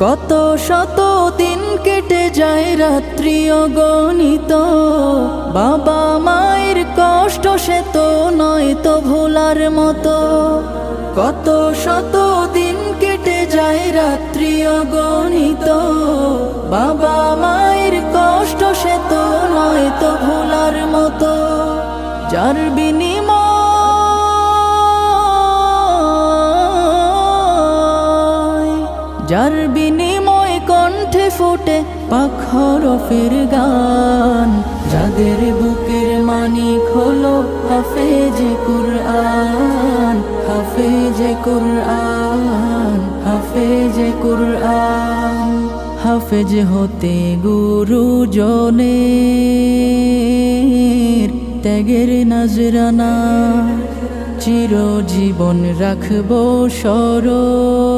কত শত দিন কেটে যায় রাত্রি অগণিত, বাবা মায়ের কষ্ট সে তো নয় তো ভোলার মতো। কত শত দিন কেটে যায় রাত্রি অগণিত, বাবা মায়ের কষ্ট সে তো নয় তো ভোলার মতো। যার বিনিময় কণ্ঠে ফোটে পাক হরফের গান, যাদের বুকের মানিক হলো হাফেজে কুরআন, হাফেজে কুরআন, হাফেজে কুরআন। হাফেজ হতে গুরুজনের ত্যাগের নজরানা চিরজীবন রাখবো স্মরণ।